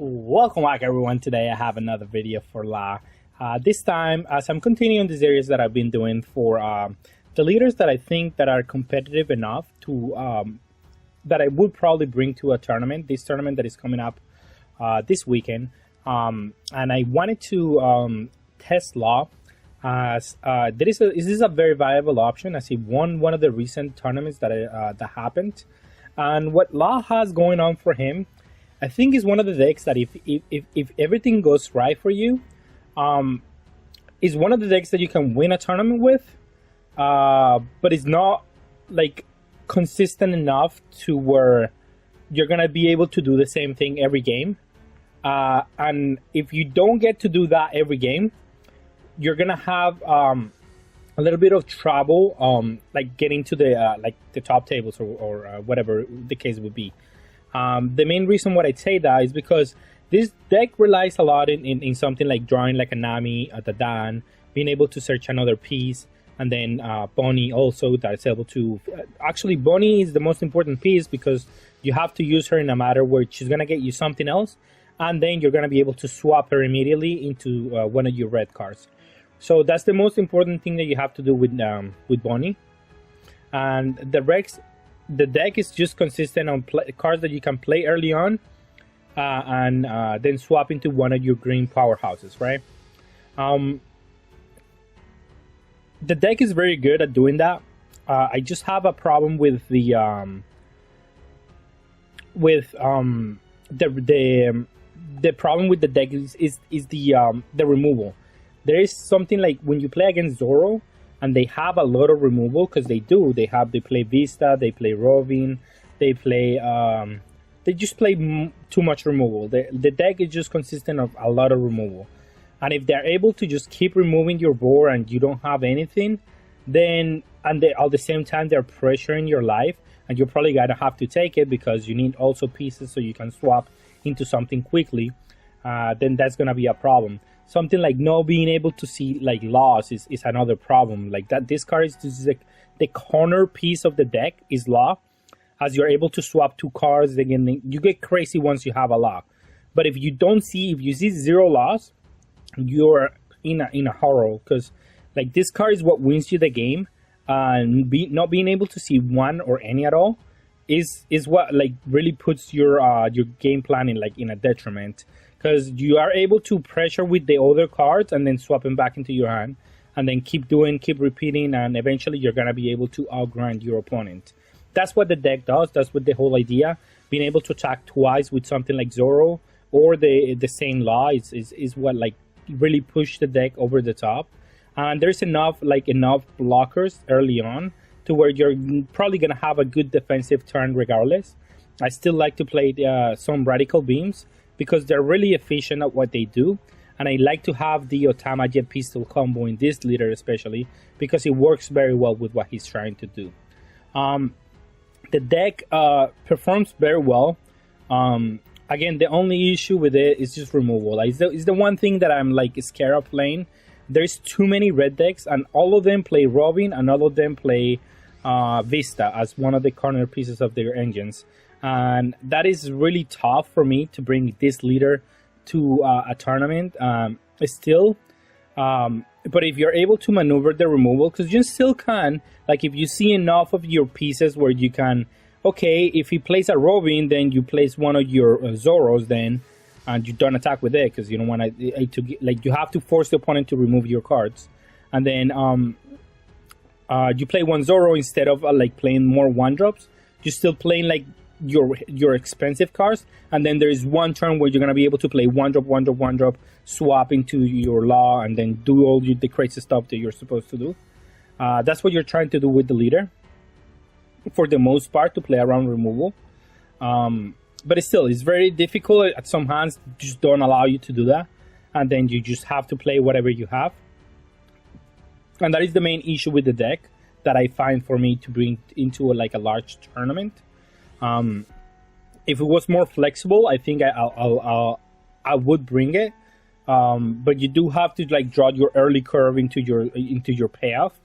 Welcome back, everyone. Today I have another video for La. This time, as I'm continuing the series that I've been doing for the leaders that I think that are competitive enough to that I would probably bring to a tournament. This tournament that is coming up this weekend, and I wanted to test La. As this is a very viable option, as he won one of the recent tournaments that happened, and what La has going on for him, I think, is one of the decks that if everything goes right for you, is one of the decks that you can win a tournament with, but it's not like consistent enough to where you're gonna be able to do the same thing every game. And if you don't get to do that every game, you're gonna have a little bit of trouble, like getting to the top tables or whatever the case would be. The main reason why I say that is because this deck relies a lot in something like drawing like a Nami at the Dan, being able to search another piece, and then Bonnie also that's able to... Actually, Bonnie is the most important piece because you have to use her in a matter where she's going to get you something else, and then you're going to be able to swap her immediately into one of your red cards. So that's the most important thing that you have to do with Bonnie. And the deck is just consistent on cards that you can play early on, and then swap into one of your green powerhouses, right? The deck is very good at doing that. I just have a problem with the problem with the deck is the removal. There is something like when you play against Zoro, and they have a lot of removal because they play Vista, they play Robin, they just play too much removal. The deck is just consistent of a lot of removal, and if they're able to just keep removing your board and you don't have anything, then at the same time they're pressuring your life, and you're probably gonna have to take it because you need also pieces so you can swap into something quickly. Then that's gonna be a problem. Something like not being able to see like loss is another problem. Like that, this card is like the corner piece of the deck is law. As you're able to swap two cards, again, you get crazy once you have a law. But if you see zero loss, you're in a horror, because like this card is what wins you the game. Not being able to see one or any at all is what like really puts your game plan in a detriment. Because you are able to pressure with the other cards and then swap them back into your hand, and then keep repeating, and eventually you're going to be able to outgrind your opponent. That's what the deck does. That's what the whole idea. Being able to attack twice with something like Zoro or the same law is what like really push the deck over the top. And there's enough blockers early on to where you're probably going to have a good defensive turn regardless. I still like to play some Radical Beams, because they're really efficient at what they do. And I like to have the Otama Jet Pistol combo in this leader especially, because it works very well with what he's trying to do. The deck performs very well. Again, the only issue with it is just removal. It's the one thing that I'm like scared of playing. There's too many red decks, and all of them play Robin, and all of them play Vista as one of the corner pieces of their engines. And that is really tough for me to bring this leader to a tournament still. But if you're able to maneuver the removal, because you still can, like if you see enough of your pieces where you can, okay, if he plays a Robin, then you place one of your Zoros then, and you don't attack with it because you don't want to, like you have to force the opponent to remove your cards. And then you play one Zoro instead of like playing more 1-drops. You're still playing like your expensive cards, and then there is one turn where you're going to be able to play 1-drop, swap into your law, and then do all the crazy stuff that you're supposed to do. That's what you're trying to do with the leader, for the most part, to play around removal. But it's very difficult. At some hands just don't allow you to do that, and then you just have to play whatever you have. And that is the main issue with the deck that I find for me to bring into a large tournament. If it was more flexible, I think I would bring it. But you do have to like draw your early curve into your payoff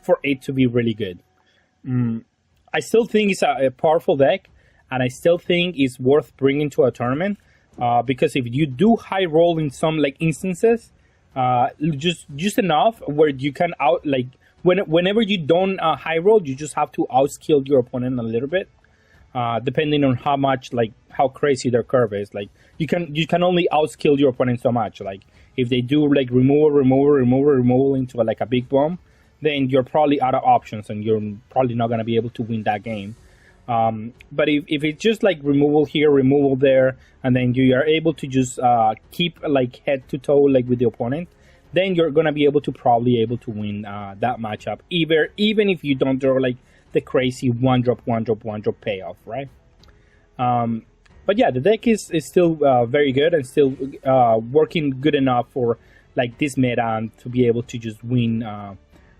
for it to be really good. I still think it's a powerful deck, and I still think it's worth bringing to a tournament. because if you do high roll in some like instances, just enough where you can whenever you don't high roll, you just have to outskill your opponent a little bit, depending on how crazy their curve is. Like you can only outskill your opponent so much. Like if they do like removal into like a big bomb, then you're probably out of options and you're probably not gonna be able to win that game. But if it's just like removal here, removal there, and then you are able to just keep like head to toe like with the opponent, then you're gonna be able to win that matchup, even if you don't draw like the crazy one drop payoff, right? But yeah, the deck is still very good and still working good enough for like this meta and to be able to just win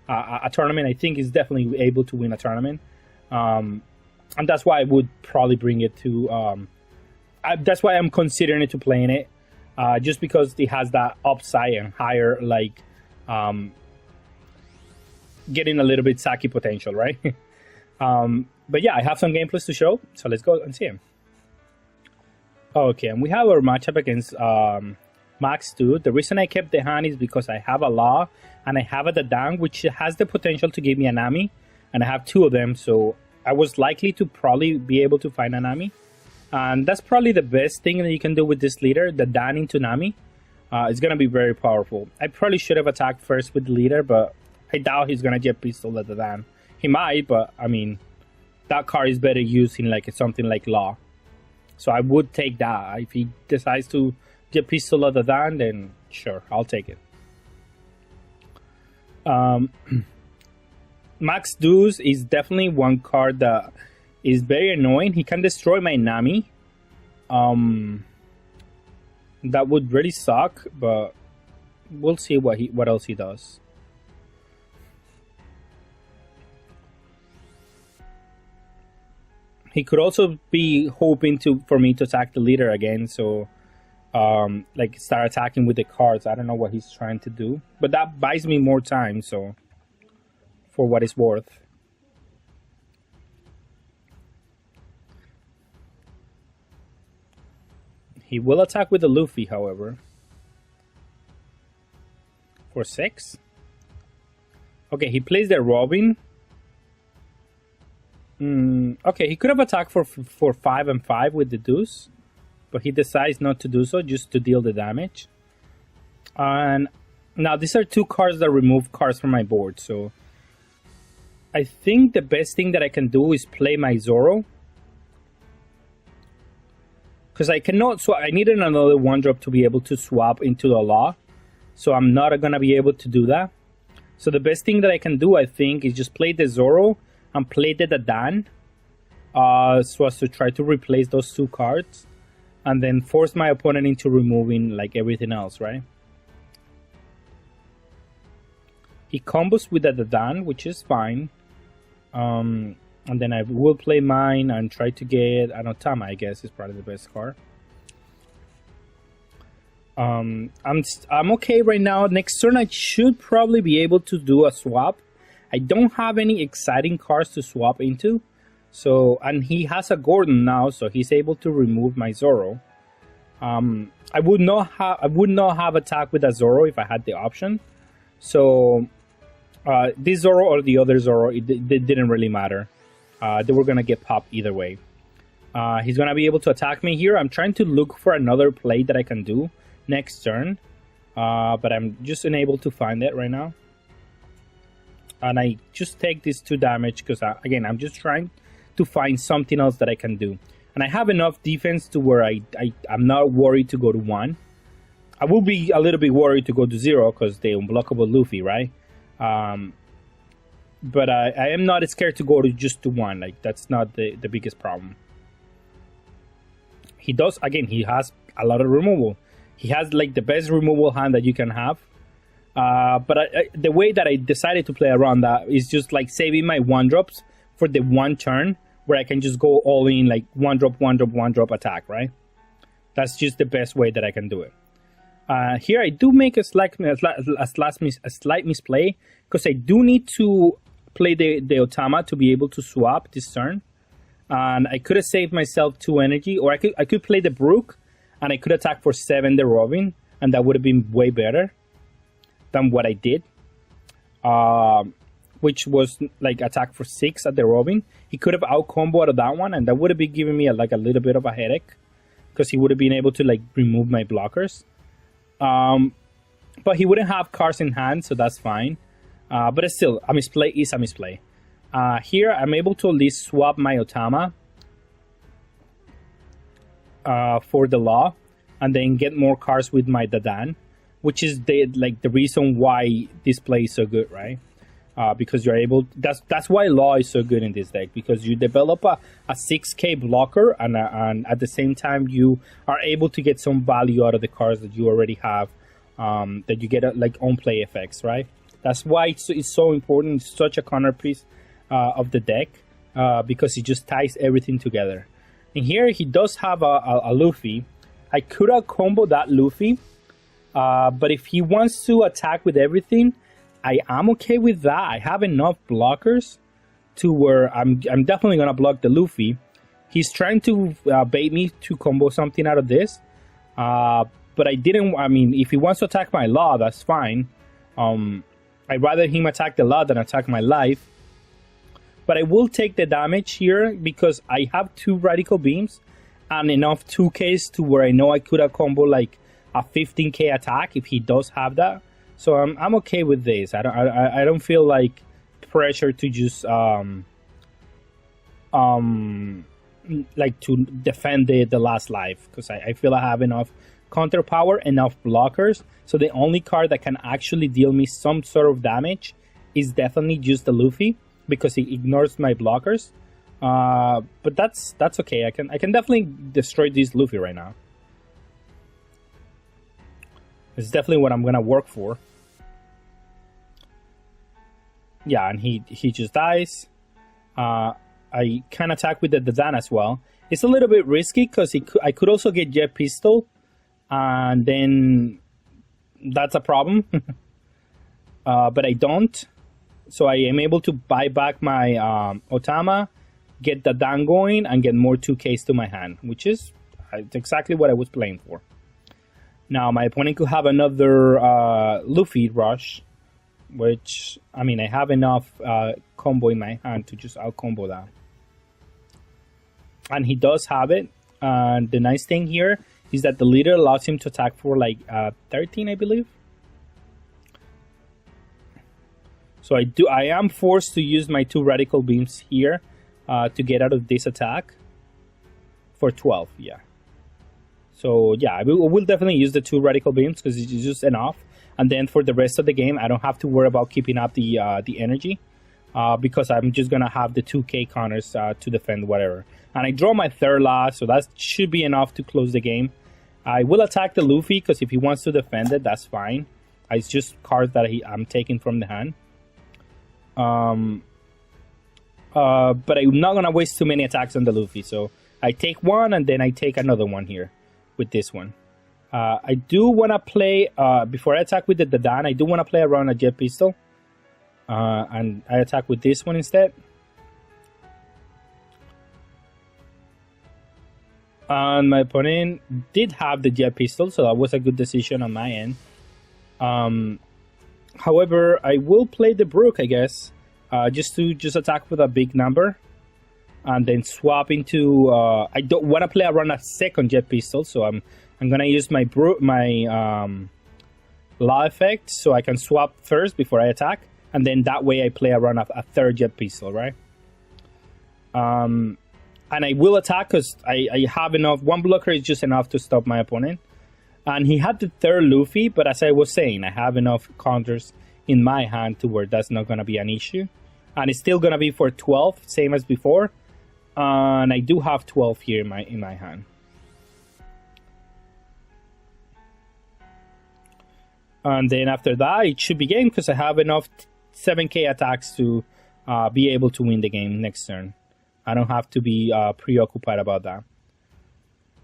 a tournament. I think is definitely able to win a tournament. And that's why I would probably bring it to. That's why I'm considering it to playing it, just because it has that upside and higher, like, getting a little bit Saki potential, right? But yeah, I have some gameplays to show, so let's go and see them. Okay, and we have our matchup against Max 2. The reason I kept the hand is because I have a Law and I have a Dadang, which has the potential to give me a Nami, and I have two of them, so I was likely to probably be able to find a Nami. And that's probably the best thing that you can do with this leader, the Dan into Nami. It's going to be very powerful. I probably should have attacked first with the leader, but I doubt he's going to get pistol at the Dan. He might, but I mean, that card is better used in like something like Law. So I would take that. If he decides to get pistol at the Dan, then sure, I'll take it. Max Deuce is definitely one card that is very annoying. He can destroy my Nami. That would really suck, but we'll see what else he does. He could also be hoping for me to attack the leader again, so like start attacking with the cards. I don't know what he's trying to do, but that buys me more time, so for what it's worth. He will attack with the Luffy, however. For 6. Okay, he plays the Robin. Okay, he could have attacked for 5 and 5 with the Deuce, but he decides not to do so, just to deal the damage. And now these are two cards that remove cards from my board, so I think the best thing that I can do is play my Zoro. Because I cannot, so I needed another 1-drop to be able to swap into the Law. So I'm not going to be able to do that. So the best thing that I can do, I think, is just play the Zoro and play the Dadan. So as to try to replace those two cards. And then force my opponent into removing like everything else, right? He combos with the Dadan, which is fine. And then I will play mine and try to get Anotama, I guess, is probably the best card. I'm okay right now. Next turn, I should probably be able to do a swap. I don't have any exciting cards to swap into. So, and he has a Gordon now, so he's able to remove my Zoro. I would not have attack with a Zoro if I had the option. So, this Zoro or the other Zoro, it didn't really matter. They were gonna get popped either way. He's gonna be able to attack me here. I'm trying to look for another play that I can do next turn, but I'm just unable to find it right now. And I just take this 2 damage because again, I'm just trying to find something else that I can do. And I have enough defense to where I'm not worried to go to 1. I will be a little bit worried to go to 0 because the unblockable Luffy, right? But I am not scared to go to just to 1. Like, that's not the biggest problem. He does, again, he has a lot of removal. He has like the best removal hand that you can have. But the way that I decided to play around that is just like saving my 1-drops for the 1 turn where I can just go all in, like 1-drop attack, right? That's just the best way that I can do it. Here I do make a slight misplay because I do need to play the Otama to be able to swap this turn. And I could have saved myself 2 energy, or I could play the Brook and I could attack for 7 the Robin, and that would have been way better than what I did. Which was like attack for 6 at the Robin. He could have out comboed that one, and that would have been giving me a little bit of a headache, because he would have been able to like remove my blockers. But he wouldn't have cards in hand, so that's fine. But it's still, a misplay is a misplay. Here, I'm able to at least swap my Otama for the Law, and then get more cards with my Dadan, which is the reason why this play is so good, right? Because you're able. That's why Law is so good in this deck, because you develop a 6k blocker, and at the same time you are able to get some value out of the cards that you already have. That you get like on play effects, right? That's why it's so important. It's such a corner piece of the deck, because it just ties everything together. And here he does have a Luffy. I could have comboed that Luffy, but if he wants to attack with everything, I am okay with that. I have enough blockers to where I'm definitely gonna block the Luffy. He's trying to bait me to combo something out of this, but I didn't. I mean, if he wants to attack my Law, that's fine. I'd rather him attack the Law than attack my life. But I will take the damage here because I have 2 Radical Beams and enough 2Ks to where I know I could have combo like a 15k attack if he does have that. So I'm okay with this. I don't feel like pressure to just like to defend the last life, because I feel I have enough counter power, enough blockers. So the only card that can actually deal me some sort of damage is definitely just the Luffy, because he ignores my blockers. But that's okay. I can definitely destroy this Luffy right now. It's definitely what I'm gonna work for. Yeah, and he just dies. I can attack with the Dadan as well. It's a little bit risky because I could also get Jet Pistol, and then that's a problem. But I don't. So I am able to buy back my Otama, get Dadan going, and get more 2Ks to my hand, which is exactly what I was playing for. Now my opponent could have another Luffy rush, which, I mean, I have enough combo in my hand to just out-combo that. And he does have it. The nice thing here is that the leader allows him to attack for like 13, I believe. So I am forced to use my 2 Radical Beams here to get out of this attack for 12, yeah. So yeah, I will definitely use the 2 Radical Beams because it's just enough. And then for the rest of the game, I don't have to worry about keeping up the energy, because I'm just gonna have the 2k counters to defend whatever. And I draw my 3rd Law, so that should be enough to close the game. I will attack the Luffy because if he wants to defend it, that's fine. It's just cards that I'm taking from the hand. But I'm not gonna waste too many attacks on the Luffy, so I take one and then I take another one here with this one. I do want to play, before I attack with the Dadan, I do want to play around a Jet Pistol. And I attack with this one instead. And my opponent did have the Jet Pistol, so that was a good decision on my end. However, I will play the Brook, I guess, just to attack with a big number. And then swap into, I don't want to play around a second Jet Pistol, so I'm gonna use my Law effect, so I can swap first before I attack, and then that way I play around a 3rd Jet Pistol, right? And I will attack because I have enough. 1 blocker is just enough to stop my opponent. And he had the 3rd Luffy, but as I was saying, I have enough counters in my hand to where that's not gonna be an issue. And it's still gonna be for 12, same as before. And I do have 12 here in my hand. And then after that, it should be game because I have enough 7k attacks to be able to win the game next turn. I don't have to be preoccupied about that.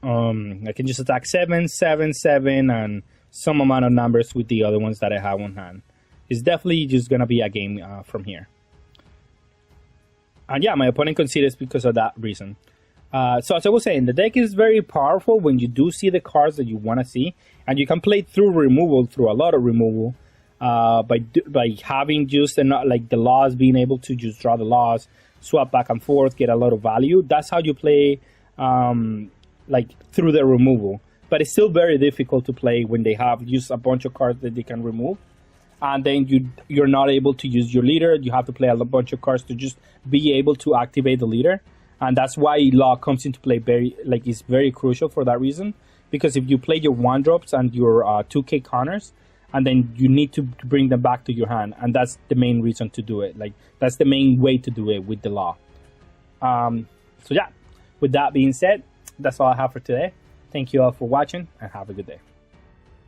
I can just attack 7, 7, 7, and some amount of numbers with the other ones that I have on hand. It's definitely just going to be a game from here. And yeah, my opponent concedes because of that reason. So as I was saying, the deck is very powerful when you do see the cards that you want to see, and you can play through removal, through a lot of removal, by having just like the laws, being able to just draw the laws, swap back and forth, get a lot of value. That's how you play like through the removal. But it's still very difficult to play when they have just a bunch of cards that they can remove, and then you're not able to use your leader. You have to play a bunch of cards to just be able to activate the leader. And that's why law comes into play it's very crucial for that reason. Because if you play your 1-drops and your 2K counters, and then you need to bring them back to your hand, and that's the main reason to do it. Like, that's the main way to do it with the law. So yeah, with that being said, that's all I have for today. Thank you all for watching, and have a good day.